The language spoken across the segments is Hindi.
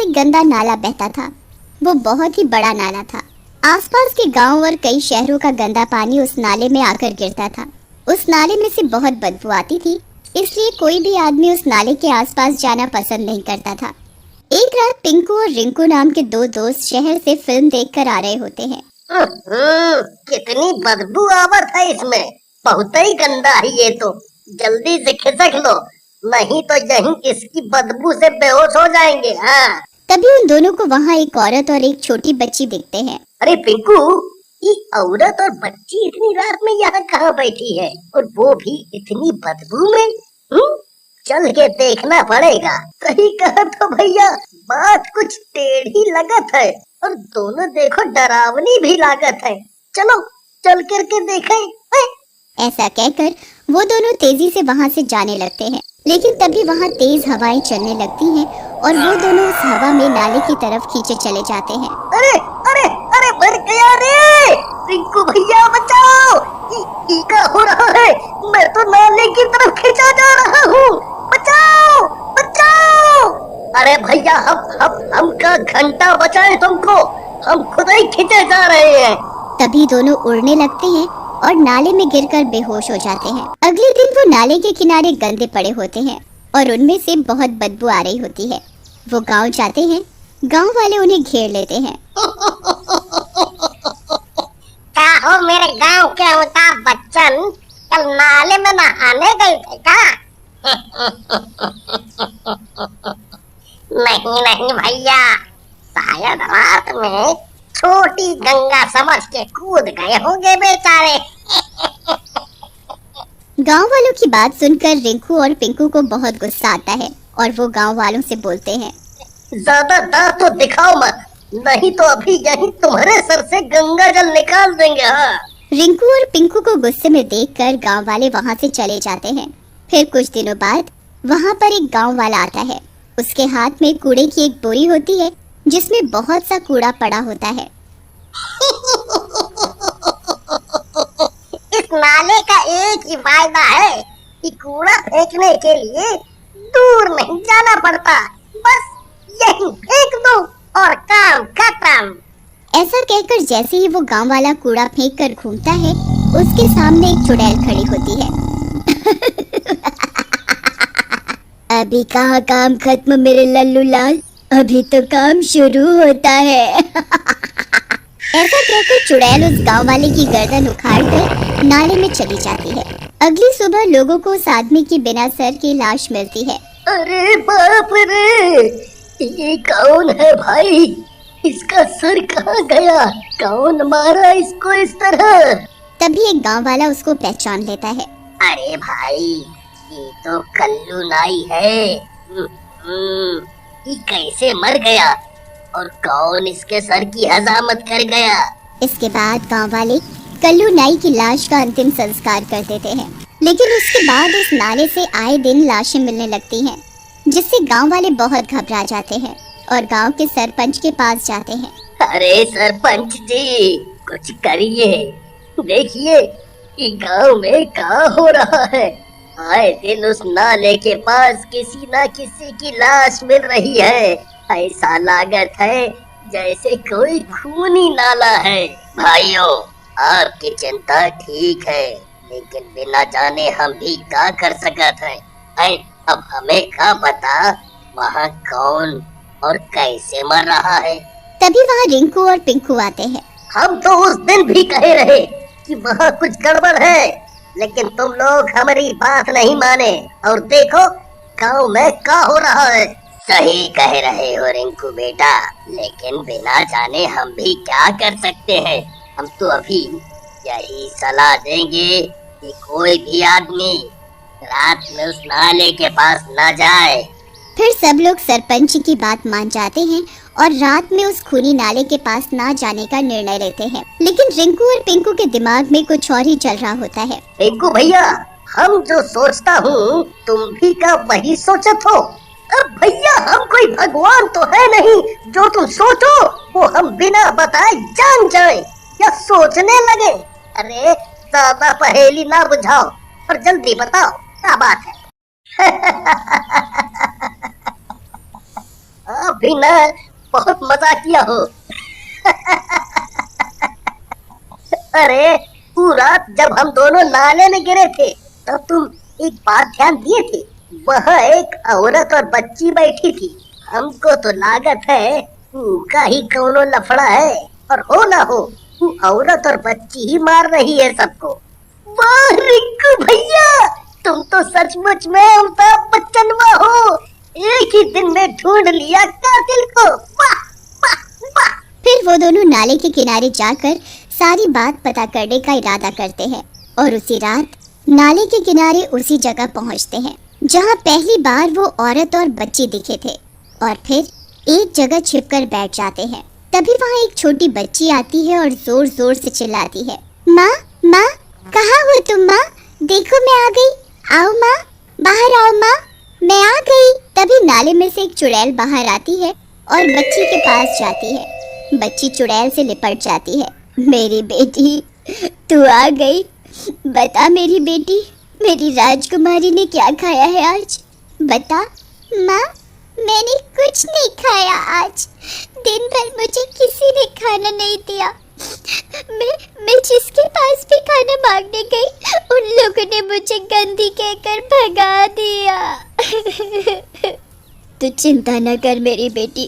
एक गंदा नाला बहता था। वो बहुत ही बड़ा नाला था। आसपास के गांव और कई शहरों का गंदा पानी उस नाले में आकर गिरता था। उस नाले में से बहुत बदबू आती थी, इसलिए कोई भी आदमी उस नाले के आसपास जाना पसंद नहीं करता था। एक रात पिंकू और रिंकू नाम के दो दोस्त शहर से फिल्म देखकर आ रहे होते हैं। कितनी बदबू आवत है इसमें, बहुत ही गंदा है ये तो। जल्दी से खिसक लो, नहीं तो यहीं इसकी बदबू से बेहोश हो जाएंगे। हाँ। तभी उन दोनों को वहाँ एक औरत और एक छोटी बच्ची दिखते हैं। अरे पिंकू, ये औरत और बच्ची इतनी रात में यहाँ कहाँ बैठी है, और वो भी इतनी बदबू में? चल के देखना पड़ेगा। सही कहा तो भैया, बात कुछ टेढ़ी लगत है और दोनों देखो डरावनी भी लागत है। चलो चल करके देखें। ऐसा कहकर वो दोनों तेजी से वहाँ से जाने लगते हैं, लेकिन तभी वहाँ तेज हवाएं चलने लगती हैं और वो दोनों उस हवा में नाले की तरफ खींचे चले जाते हैं। अरे अरे अरे, मर गया रे! रिंकू भैया बचाओ! क्या हो रहा है? मैं तो नाले की तरफ खींचा जा रहा हूँ। बचाओ बचाओ! अरे भैया, हम का घंटा बचाए तुमको, हम खुद ही खींचे जा रहे हैं। तभी दोनों उड़ने लगते हैं और नाले में गिरकर बेहोश हो जाते हैं। अगले दिन वो नाले के किनारे गंदे पड़े होते हैं और उनमें से बहुत बदबू आ रही होती है। वो गांव जाते हैं, गांव वाले उन्हें घेर लेते हैं। क्या हो मेरे गांव के अमिताभ बच्चन, कल नाले में नहाने गए थे क्या? नहीं नहीं भैया, शायद रात में छोटी गंगा समझ के कूद गए होंगे बेचारे। गांव वालों की बात सुनकर रिंकू और पिंकू को बहुत गुस्सा आता है और वो गांव वालों से बोलते हैं, ज्यादा दांत तो दिखाओ मत, नहीं तो अभी यहीं तुम्हारे सर से गंगा जल निकाल देंगे। हाँ। रिंकू और पिंकू को गुस्से में देखकर गांव वाले वहां से चले जाते हैं। फिर कुछ दिनों बाद वहां पर एक गांव वाला आता है। उसके हाथ में कूड़े की एक बोरी होती है जिसमें बहुत सा कूड़ा पड़ा होता है। इस नाले का एक ही फायदा है कि कूड़ा फेंकने के लिए दूर नहीं जाना पड़ता, बस यहीं फेंक दो और काम खत्म। ऐसा कहकर जैसे ही वो गांव वाला कूड़ा फेंक कर घूमता है, उसके सामने एक चुड़ैल खड़ी होती है। अभी कहाँ काम खत्म मेरे लल्लू लाल, अभी तो काम शुरू होता है। ऐसा कहकर चुड़ैल उस गांव वाले की गर्दन उखाड़कर नाले में चली जाती है। अगली सुबह लोगों को उस आदमी की बिना सर की लाश मिलती है। अरे बाप रे, ये कौन है भाई? इसका सर कहाँ गया? कौन मारा इसको इस तरह? तभी एक गांव वाला उसको पहचान लेता है। अरे भाई, ये तो कल्लू नाई है। ये कैसे मर गया और कौन इसके सर की हजामत कर गया? इसके बाद गांव वाले कल्लू नाई की लाश का अंतिम संस्कार कर देते हैं, लेकिन उसके बाद उस नाले से आए दिन लाशें मिलने लगती हैं, जिससे गांव वाले बहुत घबरा जाते हैं और गांव के सरपंच के पास जाते हैं। अरे सरपंच जी, कुछ करिए, देखिए ये गांव में क्या हो रहा है। आए दिन उस नाले के पास किसी न किसी की लाश मिल रही है। ऐसा लागत है जैसे कोई खूनी नाला है। भाइयों, आपकी चिंता ठीक है, लेकिन बिना जाने हम भी क्या कर सकते हैं। अब हमें क्या पता वहाँ कौन और कैसे मर रहा है। तभी वहाँ रिंकू और पिंकू आते हैं। हम तो उस दिन भी कहे रहे कि वहाँ कुछ गड़बड़ है, लेकिन तुम लोग हमारी बात नहीं माने, और देखो गाँव में क्या हो रहा है। सही कह रहे हो रिंकू बेटा, लेकिन बिना जाने हम भी क्या कर सकते हैं। हम तो अभी यही सलाह देंगे कि कोई भी आदमी रात में उस नाले के पास न जाए। फिर सब लोग सरपंच की बात मान जाते हैं और रात में उस खूनी नाले के पास ना जाने का निर्णय लेते हैं। लेकिन रिंकू और पिंकू के दिमाग में कुछ और ही चल रहा होता है। रिंकू भैया, हम जो सोचता हूँ तुम भी का वही सोचत हो। अब भैया, हम कोई भगवान तो है नहीं जो तुम सोचो वो हम बिना बताए जान जाए या सोचने लगे। अरे ज्यादा पहेली ना बुझाओ और जल्दी बताओ क्या बात है। भी ना बहुत मजा किया हो। अरे वो रात जब हम दोनों नाले में गिरे थे तब तुम एक बात ध्यान दिए थे, वहाँ एक औरत और बच्ची बैठी थी। हमको तो लागत है उनका ही कौनो लफड़ा है, और हो ना हो वो औरत और बच्ची ही मार रही है सबको। वाह रिंकू भैया, तुम तो सचमुच में अमिताभ बच्चन हो, एक ही दिन में ढूंढ लिया कातिल को। वाह वाह वाह। फिर वो दोनों नाले के किनारे जाकर सारी बात पता करने का इरादा करते हैं और उसी रात नाले के किनारे उसी जगह पहुंचते हैं जहां पहली बार वो औरत और बच्ची दिखे थे, और फिर एक जगह छिपकर बैठ जाते हैं। तभी वहाँ एक छोटी बच्ची आती है और जोर जोर से चिल्लाती है, माँ माँ कहाँ हो तुम माँ, देखो मैं आ गई, आओ माँ, बाहर आओ माँ, मैं आ गई। तभी नाले में से एक चुड़ैल बाहर आती है और बच्ची के पास जाती है। बच्ची चुड़ैल से लिपट जाती है। मेरी बेटी तू आ गई, बता मेरी बेटी, मेरी राजकुमारी ने क्या खाया है आज, बता। माँ मैंने कुछ नहीं खाया आज, दिन भर मुझे किसी ने खाना नहीं दिया। मैं जिसके पास भी खाना मांगने गई उन लोगों ने मुझे गंदी कहकर भगा दिया। तू चिंता न कर मेरी बेटी,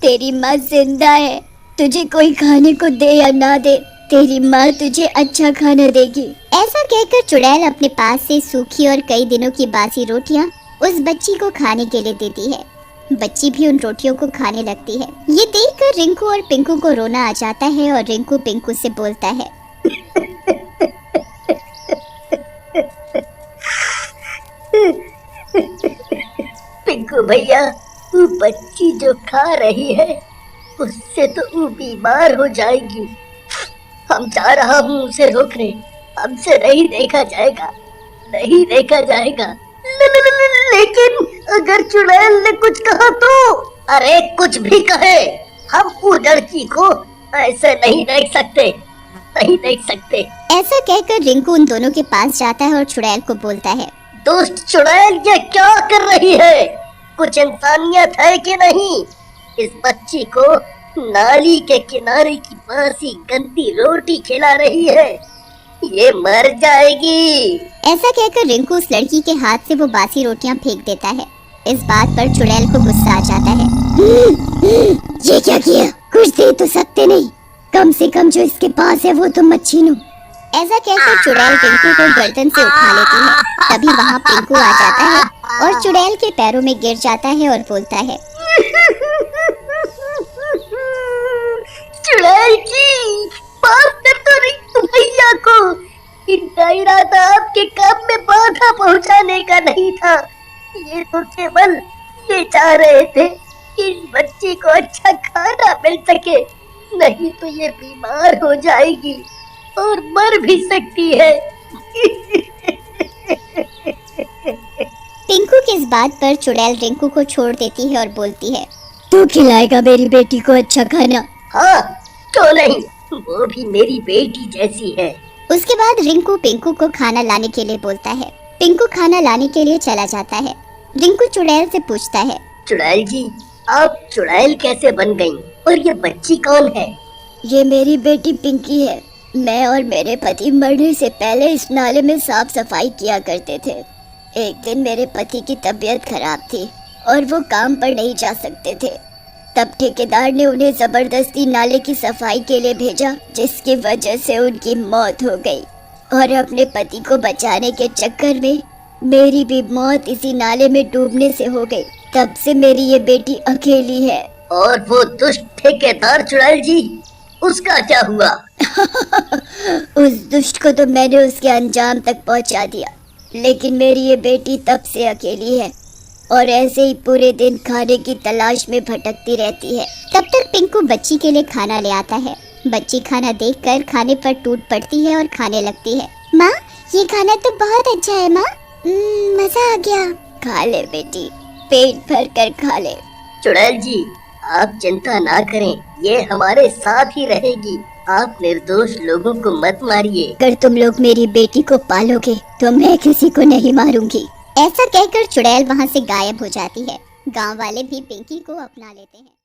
तेरी माँ जिंदा है, तुझे कोई खाने को दे या ना दे तेरी माँ तुझे अच्छा खाना देगी। ऐसा कहकर चुड़ैल अपने पास से सूखी और कई दिनों की बासी रोटियां उस बच्ची को खाने के लिए देती है। बच्ची भी उन रोटियों को खाने लगती है। ये देखकर रिंकू और पिंकू को रोना आ जाता है और रिंकू पिंकू से बोलता है, पिंकू भैया, वो बच्ची जो खा रही है उससे तो वो बीमार हो जाएगी। हम जा रहा हूँ उसे रोकने, हमसे नहीं देखा जाएगा, नहीं देखा जाएगा। लेकिन अगर चुड़ैल ने कुछ कहा तो? अरे कुछ भी कहे, हम वो लड़की को ऐसे नहीं देख सकते, नहीं देख सकते। ऐसा कहकर रिंकू उन दोनों के पास जाता है और चुड़ैल को बोलता है, दोस्त चुड़ैल ये क्या कर रही है, कुछ इंसानियत है कि नहीं? इस बच्ची को नाली के किनारे की बासी गंदी रोटी खिला रही है, ये मर जाएगी। ऐसा कहकर रिंकू उस लड़की के हाथ से वो बासी रोटियां फेंक देता है। इस बात पर चुड़ैल को गुस्सा आ जाता है। ये क्या किया, कुछ दे तो सकते नहीं, कम से कम जो इसके पास है वो तो मत छीनो। ऐसा कहकर चुड़ैल रिंकू को गर्दन से उठा लेती है। तभी वहाँ पिंकू आ जाता है और चुड़ैल के पैरों में गिर जाता है और बोलता है, चुड़ैल जी, माफ कर दो रिंकू भैया को, इनका इरादा आपके काम में बाधा पहुंचाने का नहीं था। ये तो केवल ये चाह रहे थे कि इस बच्ची को अच्छा खाना मिल सके, नहीं तो ये बीमार हो जाएगी और मर भी सकती है। पिंकू की इस बात पर चुड़ैल रिंकू को छोड़ देती है और बोलती है, तू खिलाएगा मेरी बेटी को अच्छा खाना? हाँ क्यों नहीं, वो भी मेरी बेटी जैसी है। उसके बाद रिंकू पिंकू को खाना लाने के लिए बोलता है। पिंकू खाना लाने के लिए चला जाता है। रिंकू चुड़ैल से पूछता है, चुड़ैल जी, आप चुड़ैल कैसे बन गईं? और ये बच्ची कौन है? ये मेरी बेटी पिंकी है। मैं और मेरे पति मरने से पहले इस नाले में साफ सफाई किया करते थे। एक दिन मेरे पति की तबीयत खराब थी और वो काम पर नहीं जा सकते थे। तब ठेकेदार ने उन्हें जबरदस्ती नाले की सफाई के लिए भेजा, जिसकी वजह से उनकी मौत हो गई। और अपने पति को बचाने के चक्कर में मेरी भी मौत इसी नाले में डूबने से हो गई। तब से मेरी ये बेटी अकेली है। और वो दुष्ट ठेकेदार चुड़ैल जी, उसका क्या हुआ? उस दुष्ट को तो मैंने उसके अंजाम तक पहुंचा दिया, लेकिन मेरी ये बेटी तब से अकेली है और ऐसे ही पूरे दिन खाने की तलाश में भटकती रहती है। तब तक पिंकू बच्ची के लिए खाना ले आता है। बच्ची खाना देखकर खाने पर टूट पड़ती है और खाने लगती है। माँ, ये खाना तो बहुत अच्छा है माँ, मजा आ गया। खा ले बेटी, पेट भर कर खा ले। चुड़ैल जी, आप चिंता ना करें, ये हमारे साथ ही रहेगी। आप निर्दोष लोगों को मत मारिए। अगर तुम लोग मेरी बेटी को पालोगे तो मैं किसी को नहीं मारूंगी। ऐसा कहकर चुड़ैल वहाँ से गायब हो जाती है। गांव वाले भी पिंकी को अपना लेते हैं।